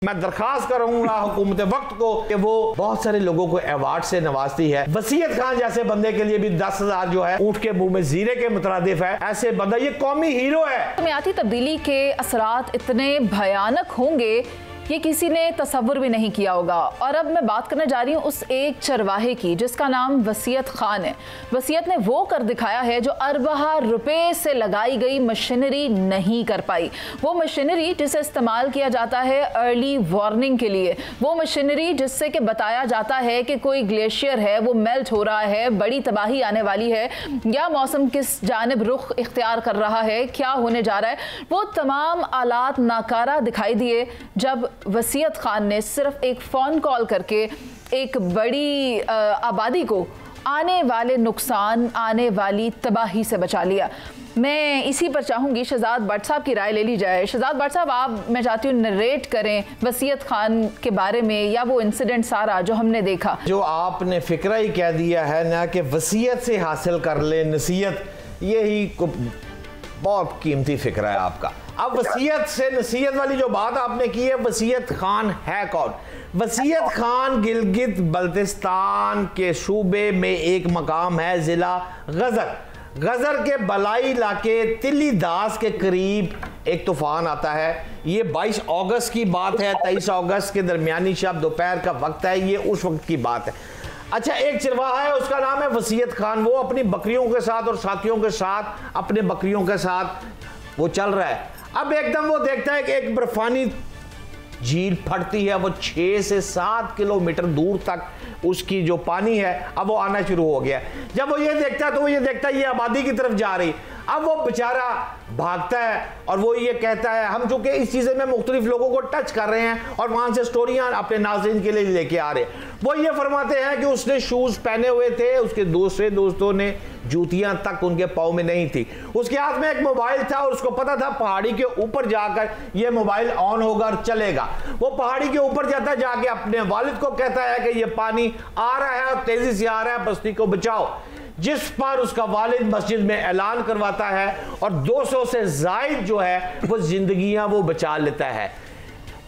मैं दरखास्त करूंगा हुकूमत वक्त को कि वो बहुत सारे लोगों को अवार्ड से नवाजती है। वसीयत खान जैसे बंदे के लिए भी 10,000 जो है ऊंट के मुंह में जीरे के मुतरादिफ है। ऐसे बंदा ये कौमी हीरो है। जमीयाती तब्दीली के असरात इतने भयानक होंगे ये किसी ने तसव्वुर भी नहीं किया होगा। और अब मैं बात करने जा रही हूँ उस एक चरवाहे की जिसका नाम वसीयत खान है। वसीयत ने वो कर दिखाया है जो अरबा रुपए से लगाई गई मशीनरी नहीं कर पाई। वो मशीनरी जिसे इस्तेमाल किया जाता है अर्ली वार्निंग के लिए, वो मशीनरी जिससे कि बताया जाता है कि कोई ग्लेशियर है वो मेल्ट हो रहा है, बड़ी तबाही आने वाली है, या मौसम किस जानिब रुख इख्तियार कर रहा है, क्या होने जा रहा है। वो तमाम आलात नाकारा दिखाई दिए जब वसीयत खान ने सिर्फ एक फ़ोन कॉल करके एक बड़ी आबादी को आने वाले नुकसान, आने वाली तबाही से बचा लिया। मैं इसी पर चाहूँगी शहजाद भट्ट साहब की राय ले ली जाए। शहजाद भट्ट साहब, आप मैं चाहती हूँ नरेट करें वसीयत खान के बारे में या वो इंसिडेंट सारा जो हमने देखा। जो आपने फिक्रा ही कह दिया है ना कि वसीयत से हासिल कर ले नसीहत, यही बहुत कीमती फिक्रा है आपका। अब वसीयत से नसीहत वाली जो बात आपने की है, वसीयत खान है कौन? वसीयत खान गिलगित बल्तिस्तान के सूबे में एक मकाम है, जिला गजर। गजर के बलाई इलाके तिल्ली दास के करीब एक तूफान आता है। ये 22 अगस्त की बात है, 23 अगस्त के दरमियानी शब दोपहर का वक्त है, ये उस वक्त की बात है। अच्छा, एक चरवाहा है, उसका नाम है वसीयत खान। वो अपनी बकरियों के साथ और साथियों के साथ, अपने बकरियों के साथ वो चल रहा है। अब एकदम वो देखता है कि एक बर्फानी झील फटती है। वो 6 से 7 किलोमीटर दूर तक उसकी जो पानी है अब वो आना शुरू हो गया। जब वो ये देखता है तो वो ये देखता है ये आबादी की तरफ जा रही। अब वो बेचारा भागता है और वो ये कहता है, हम चूंकि इस चीज़ में मुख्तलिफ लोगों को टच कर रहे हैं और वहाँ से स्टोरियाँ अपने नाज़रीन के लिए लेके आ रहे हैं, वो ये फरमाते हैं कि उसने शूज़ पहने हुए थे, उसके दूसरे दोस्तों ने जूतियाँ तक उनके पाँव में नहीं थी, उसके हाथ में एक मोबाइल था और उसको पता था पहाड़ी के ऊपर जाकर ये मोबाइल ऑन होगा और चलेगा। वो पहाड़ी के ऊपर जाता है, जाके अपने वालिद को कहता है कि ये पानी आ रहा है और तेज़ी से आ रहा है, बस्ती को बचाओ। जिस पर उसका वालिद मस्जिद में ऐलान करवाता है और 200 से ज़ायद जो है वो जिंदगियां वो बचा लेता है।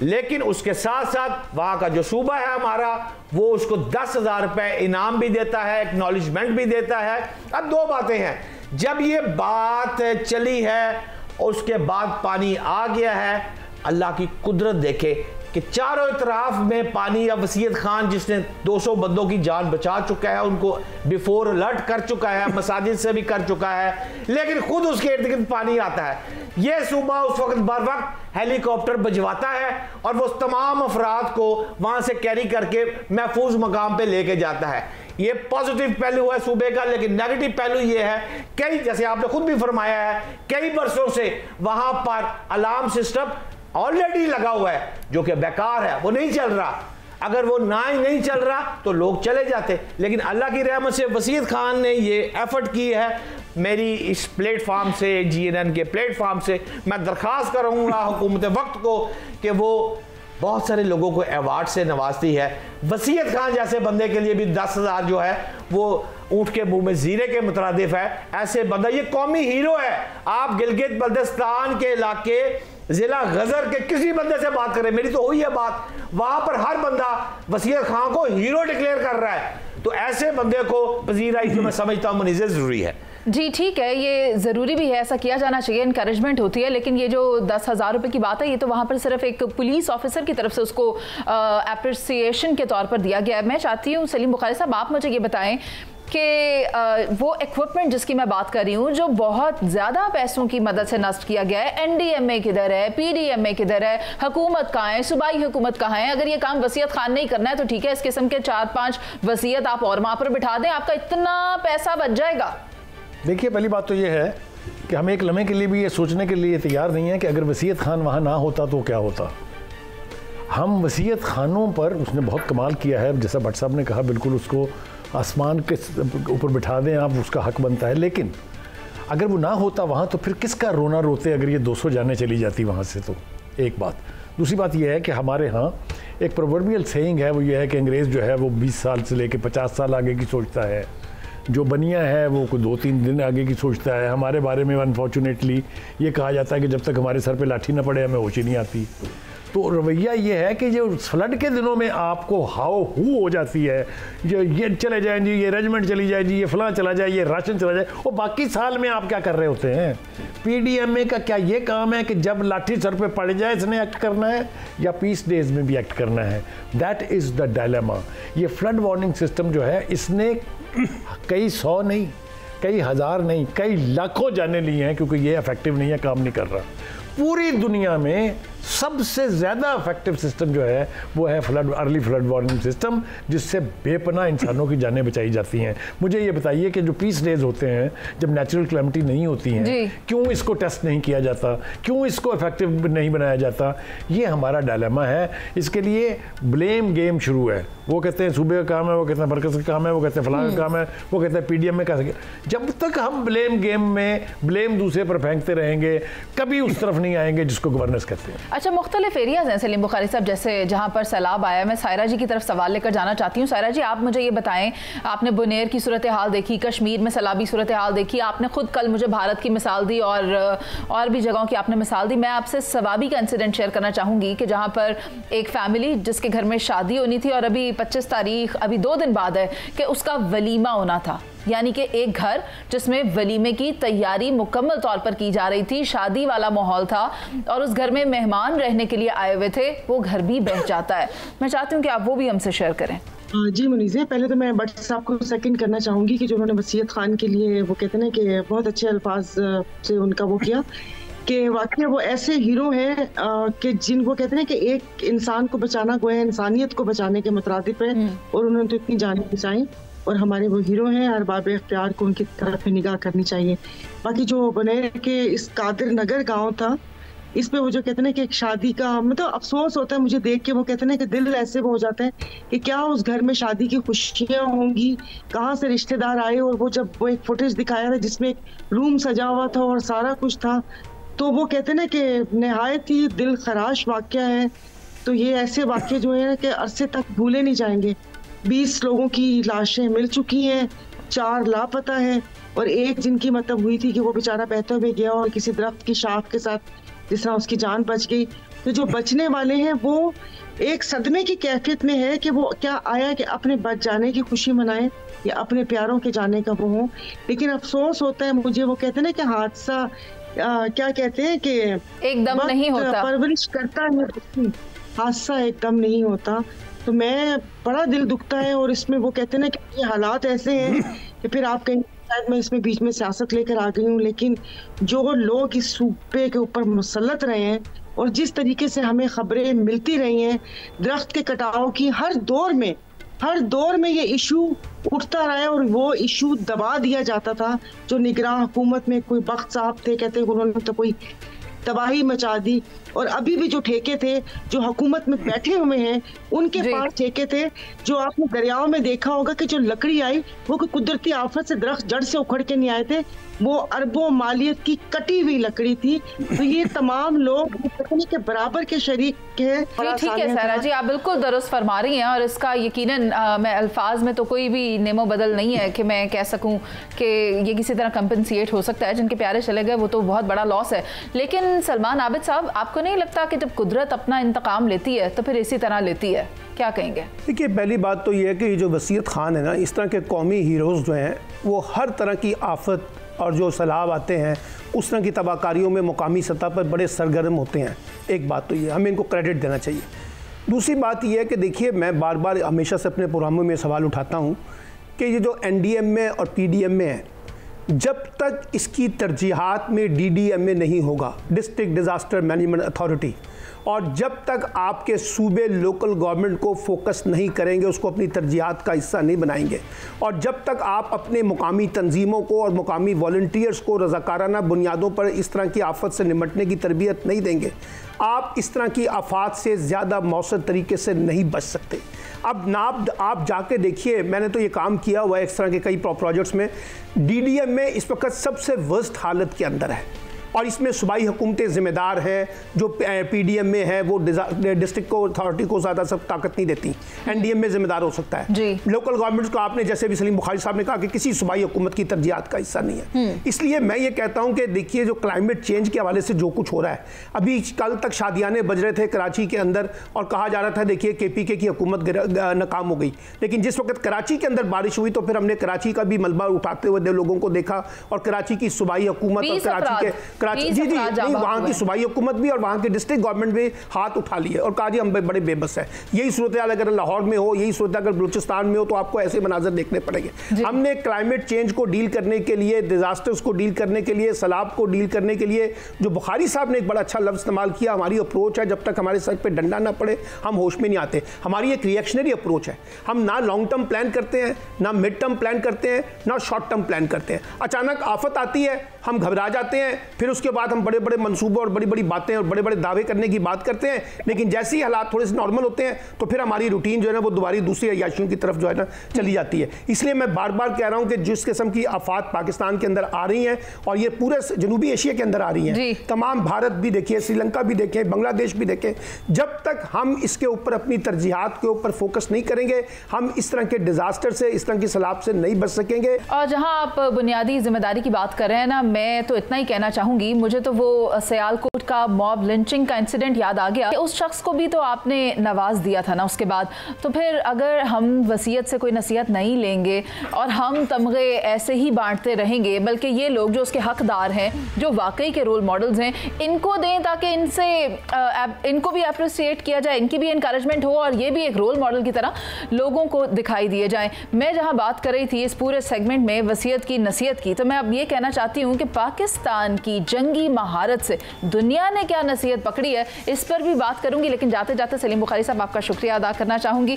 लेकिन उसके साथ साथ वहाँ का जो सूबा है हमारा, वो उसको 10,000 रुपये इनाम भी देता है, एक्नॉलेजमेंट भी देता है। अब दो बातें हैं, जब ये बात चली है उसके बाद पानी आ गया है, अल्लाह की कुदरत देखे कि चारों तरफ में पानी। अब वसीयत खान जिसने 200 बंदों की जान बचा चुका है, उनको बिफोर अलर्ट कर चुका है, मसाजिद से भी कर चुका है, लेकिन खुद उसके इर्द गिर्द पानी आता है। यह सूबा उस वक्त बर वक्त हेलीकॉप्टर भिजवाता है और वो तमाम अफराद को वहां से कैरी करके महफूज मकाम पे लेके जाता है। ये पॉजिटिव पहलू है सूबे का, लेकिन नेगेटिव पहलू ये है, कई जैसे आपने खुद भी फरमाया है, कई बरसों से वहां पर अलार्म सिस्टम ऑलरेडी लगा हुआ है जो कि बेकार है, वो नहीं चल रहा। अगर वो ना ही नहीं चल रहा तो लोग चले जाते, लेकिन अल्लाह की रहमत से वसीयत खान ने ये एफर्ट की है। मेरी इस प्लेटफार्म से, GNN के प्लेटफार्म से मैं दरख्वास्त करूँगा हुकूमत वक्त को कि वो बहुत सारे लोगों को अवार्ड से नवाजती है। वसीयत खान जैसे बंदे के लिए भी 10,000 जो है वो ऊंट के मुंह में जीरे के मुतरादिफ है। ऐसे बंदा ये कौमी हीरो है। आप गिलगित बल्तिस्तान के इलाके जिला गजर के किसी बंदे से बात करें, मेरी तो हुई है बात, वहां पर हर बंदा वसीयत खान को हीरो डिक्लेयर कर रहा है। तो ऐसे बंदे को पजीराई जो मैं समझता हूँ मुनीज़ जरूरी है। जी ठीक है, ये ज़रूरी भी है, ऐसा किया जाना चाहिए, इनकरेजमेंट होती है। लेकिन ये जो 10,000 रुपये की बात है, ये तो वहाँ पर सिर्फ एक पुलिस ऑफिसर की तरफ से उसको अप्रिसिएशन के तौर पर दिया गया है। मैं चाहती हूँ सलीम बुखारी साहब, आप मुझे ये बताएं कि वो इक्विपमेंट जिसकी मैं बात कर रही हूँ जो बहुत ज़्यादा पैसों की मदद से नष्ट किया गया है, NDMA किधर है, PDMA किधर है, हुकूमत कहाँ है, सूबाई हुकूमत कहाँ है? अगर ये काम वसीयत खान नहीं करना है तो ठीक है, इस किस्म के 4-5 वसीयत आप और वहाँ पर बिठा दें, आपका इतना पैसा बच जाएगा। देखिए, पहली बात तो ये है कि हम एक लम्हे के लिए भी ये सोचने के लिए तैयार नहीं है कि अगर वसीयत खान वहाँ ना होता तो क्या होता। हम वसीयत खानों पर उसने बहुत कमाल किया है, जैसा भट्ट साहब ने कहा, बिल्कुल उसको आसमान के ऊपर बिठा दें आप, उसका हक बनता है। लेकिन अगर वो ना होता वहाँ तो फिर किसका रोना रोते अगर ये 200 जाने चली जाती वहाँ से। तो एक बात। दूसरी बात यह है कि हमारे यहाँ एक प्रोवर्बियल सेइंग है, वो ये है कि अंग्रेज़ जो है वो 20 साल से लेकर 50 साल आगे की सोचता है, जो बनिया है वो 2-3 दिन आगे की सोचता है। हमारे बारे में अनफॉर्चुनेटली ये कहा जाता है कि जब तक हमारे सर पे लाठी ना पड़े हमें होश ही नहीं आती। तो तो रवैया ये है कि जो फ्लड के दिनों में आपको हाव हू हो जाती है, जो ये चले जाए जी, ये रेजिमेंट चली जाए जी, ये फलां चला जाए, ये राशन चला जाए, और बाकी साल में आप क्या कर रहे होते हैं? पीडीएमए का क्या ये काम है कि जब लाठी सर पे पड़ जाए इसने एक्ट करना है, या पीस डेज में भी एक्ट करना है? That is the dilemma. ये फ्लड वार्निंग सिस्टम जो है, इसने कई सौ नहीं, कई हज़ार नहीं, कई लाखों जाने लिए हैं, क्योंकि ये इफेक्टिव नहीं है, काम नहीं कर रहा। पूरी दुनिया में सबसे ज़्यादा इफेक्टिव सिस्टम जो है वो है अर्ली फ्लड वार्निंग सिस्टम, जिससे बेपनाह इंसानों की जानें बचाई जाती हैं। मुझे ये बताइए कि जो पीस डेज होते हैं, जब नेचुरल कैलेमिटी नहीं होती हैं, क्यों इसको टेस्ट नहीं किया जाता, क्यों इसको इफेक्टिव नहीं बनाया जाता? ये हमारा डायलेमा है। इसके लिए ब्लेम गेम शुरू है। वो कहते हैं सूबे का काम है, वो कहते हैं मरकज़ का काम है, वो कहते हैं फलां का काम है, वो कहते हैं पीडीएम में का। जब तक हम ब्लेम गेम में ब्लेम दूसरे पर फेंकते रहेंगे, कभी उस तरफ नहीं आएंगे जिसको गवर्नेंस कहते हैं। अच्छा, मुख्तलिफ एरियाज़ हैं सलीम बुखारी साहब, जैसे जहाँ पर सैलाब आया। मैं सायरा जी की तरफ सवाल लेकर जाना चाहती हूँ। सायरा जी, आप मुझे ये बताएं, आपने बुनेर की सूरत हाल देखी, कश्मीर में सैलाबी सूरत हाल देखी, आपने खुद कल मुझे भारत की मिसाल दी और भी जगहों की आपने मिसाल दी। मैं आपसे सवाबी का इंसिडेंट शेयर करना चाहूँगी कि जहाँ पर एक फैमिली जिसके घर में शादी होनी थी, और अभी 25 तारीख, अभी 2 दिन बाद है कि उसका वलीमा होना था। यानी कि एक घर जिसमें वलीमे की तैयारी मुकम्मल तौर पर की जा रही थी, शादी वाला माहौल था, और उस घर में मेहमान रहने के लिए आए हुए थे, वो घर भी बह जाता है। मैं चाहती हूँ कि आप वो भी हमसे शेयर करें। जी मुनीज़, पहले तो मैं भट्ट साहब को सेकंड करना चाहूँगी कि जो उन्होंने वसीयत खान के लिए, वो कहते हैं कि बहुत अच्छे अल्फाज से उनका वो किया कि वाकई वो ऐसे हीरो हैं कि जिनको कहते हैं कि एक इंसान को बचाना गोया इंसानियत को बचाने के मुतरादिफ है, और उन्होंने तो इतनी जानें बचाई, और हमारे वो हीरो हैं। अरबाब इख्तियार को उनकी तरफ निगाह करनी चाहिए। बाकी जो बुनेर के इस कादिर नगर गाँव था, इस पे वो जो कहते हैं कि एक शादी का मतलब अफसोस होता है मुझे देख के। वो कहते हैं कि दिल ऐसे वो हो जाता है कि क्या उस घर में शादी की खुशियाँ होंगी, कहाँ से रिश्तेदार आए, और वो जब वो एक फुटेज दिखाया था जिसमें एक रूम सजा हुआ था और सारा कुछ था, तो वो कहते हैं कि नहायत ही दिल खराश वाक़या है। तो ये ऐसे वाक़े जो है कि अरसे तक भूले नहीं जाएंगे। 20 लोगों की लाशें मिल चुकी हैं, 4 लापता हैं, और एक जिनकी मतलब हुई थी कि वो बेचारा बहते हुए गया और किसी दरख्त की शाख के साथ जिस तरह उसकी जान बच गई। तो जो बचने वाले हैं वो एक सदमे की कैफियत में है कि वो क्या आया कि अपने बच जाने की खुशी मनाएं या अपने प्यारों के जाने का वो हो। लेकिन अफसोस होता है मुझे, वो कहते हैं ना कि हादसा क्या कहते हैं कि एकदम नहीं होता, परवरिश करता है, हादसा एकदम नहीं होता। तो मैं बड़ा दिल दुखता है। और इसमें वो कहते हैं ना कि ये हालात ऐसे हैं कि फिर आप कहीं शायद मैं इसमें बीच में सियासत लेकर आ गई हूँ, लेकिन जो लोग इस सूबे के ऊपर मुसल्लत रहे हैं और जिस तरीके से हमें खबरें मिलती रही हैं दरख्त के कटाव की, हर दौर में ये इशू उठता रहा है और वो इशू दबा दिया जाता था। जो निगरान हुकूमत में कोई बख्त साहब थे, कहते हैं उन्होंने तो कोई तबाही मचा दी, और अभी भी जो ठेके थे जो हुकूमत में बैठे हुए हैं उनके पास ठेके थे। जो आपने दरियाओं में देखा होगा कि जो लकड़ी आई वो कोई कुदरती आफत से दरख्त जड़ से उखड़ के नहीं आए थे, वो अरबों मालियत की कटी हुई लकड़ी थी। तो ये तमाम लोग के बराबर के शरीक हैं। ठीक है सायरा जी, आप बिल्कुल दुरुस्त फरमा रही हैं, और इसका यकीनन मैं अल्फाज में तो कोई भी नेमो बदल नहीं है कि मैं कह सकूं कि ये किसी तरह कंपनसेट हो सकता है। जिनके प्यारे चले गए वो तो बहुत बड़ा लॉस है। लेकिन सलमान आबिद साहब, आपको नहीं लगता कि जब कुदरत अपना इंतकाम लेती है तो फिर इसी तरह लेती है? क्या कहेंगे? देखिए, पहली बात तो ये है कि जो वसीयत खान है ना, इस तरह के कौमी हीरोज़ जो हैं वो हर तरह की आफत और जो सैलाब आते हैं उस तरह की तबाहकारियों में मुकामी सतह पर बड़े सरगर्म होते हैं। एक बात तो ये, हमें इनको क्रेडिट देना चाहिए। दूसरी बात यह है कि देखिए, मैं बार बार हमेशा से अपने प्रोग्रामों में सवाल उठाता हूँ कि ये जो NDMA और PDMA है, जब तक इसकी तरजीहात में DDMA नहीं होगा, डिस्ट्रिक्ट डिज़ास्टर मैनेजमेंट अथॉरिटी, और जब तक आपके सूबे लोकल गवर्नमेंट को फोकस नहीं करेंगे, उसको अपनी तरजीहात का हिस्सा नहीं बनाएंगे, और जब तक आप अपने मुकामी तंजीमों को और मुकामी वॉलंटियर्स को रज़ाकाराना बुनियादों पर इस तरह की आफत से निपटने की तरबियत नहीं देंगे, आप इस तरह की आफात से ज़्यादा मौसर तरीके से नहीं बच सकते। अब आप जाके देखिए, मैंने तो ये काम किया हुआ है इस तरह के कई प्रोजेक्ट्स में। DDMA इस वक्त सबसे वर्स्ट हालत के अंदर है। और इसमें सूबाई हुकूमतें जिम्मेदार हैं। जो PDM में है वो डिस्ट्रिक्ट को अथॉरिटी को ज़्यादा सब ताकत नहीं देती, NDM में जिम्मेदार हो सकता है। लोकल गवर्नमेंट्स को आपने जैसे भी सलीम बुखारी साहब ने कहा कि किसी सूबाई हुकूमत की तरजीहात का हिस्सा नहीं है। इसलिए मैं ये कहता हूँ कि देखिए जो क्लाइमेट चेंज के हवाले से जो कुछ हो रहा है, अभी कल तक शादियाने बज रहे थे कराची के अंदर और कहा जा रहा था देखिए KPK की हुकूमत नाकाम हो गई, लेकिन जिस वक्त कराची के अंदर बारिश हुई तो फिर हमने कराची का भी मलबा उठाते हुए लोगों को देखा और कराची की सूबाई हुकूमत और कराची जी वहाँ की सूबाई हुकूमत भी और वहाँ के डिस्ट्रिक्ट गवर्नमेंट भी हाथ उठा लिए और कहा जी हम बड़े बेबस हैं। यही सूरत अगर लाहौर में हो, यही सूरत अगर बलूचिस्तान में हो तो आपको ऐसे मनाजर देखने पड़ेंगे। हमने क्लाइमेट चेंज को डील करने के लिए, डिजास्टर्स को डील करने के लिए, सैलाब को डील करने के लिए जो बुखारी साहब ने एक बड़ा अच्छा लफ्ज इस्तेमाल किया, हमारी अप्रोच है जब तक हमारे सर पे डंडा ना पड़े हम होश में नहीं आते। हमारी एक रिएक्शनरी अप्रोच है, हम ना लॉन्ग टर्म प्लान करते हैं, ना मिड टर्म प्लान करते हैं, ना शॉर्ट टर्म प्लान करते हैं। अचानक आफत आती है, हम घबरा जाते हैं, फिर उसके बाद हम बड़े बड़े मंसूबों और बड़ी बड़ी बातें और बड़े बड़े दावे करने की बात करते हैं, लेकिन जैसे ही हालात थोड़े से नॉर्मल होते हैं तो फिर हमारी रूटीन जो है ना वो दोबारा दूसरी अय्याशियों की तरफ जो है ना चली जाती है। इसलिए मैं बार बार कह रहा हूं कि जिस किस्म की आफात पाकिस्तान के अंदर आ रही हैं और ये पूरे जनूबी एशिया के अंदर आ रही हैं, तमाम भारत भी देखिए, श्रीलंका भी देखें, बांग्लादेश भी देखें, जब तक हम इसके ऊपर अपनी तरजीहात के ऊपर फोकस नहीं करेंगे हम इस तरह के डिजास्टर से, इस तरह की सैलाब से नहीं बच सकेंगे। और जहां आप बुनियादी जिम्मेदारी की बात कर रहे हैं ना, मैं तो इतना ही कहना चाहूंगी, मुझे तो वो सियालकोट का मॉब लिंचिंग का इंसिडेंट याद आ गया। उस शख्स को भी तो आपने नवाज दिया था ना उसके बाद, तो फिर अगर हम वसीयत से कोई नसीहत नहीं लेंगे और हम तमगे ऐसे ही बांटते रहेंगे, बल्कि ये लोग जो उसके हकदार हैं, जो वाकई के रोल मॉडल्स हैं, इनको दें ताकि इनको भी अप्रिशिएट किया जाए, इनकी भी इंकरेजमेंट हो और ये भी एक रोल मॉडल की तरह लोगों को दिखाई दिए जाएं। मैं जहां बात कर रही थी इस पूरे सेगमेंट में वसीयत की, नसीहत की, तो मैं अब ये कहना चाहती हूँ कि पाकिस्तान की जंगी महारत से दुनिया ने क्या नसीहत पकड़ी है, इस पर भी बात करूंगी, लेकिन जाते जाते सलीम बुखारी साहब आपका शुक्रिया अदा करना चाहूंगी।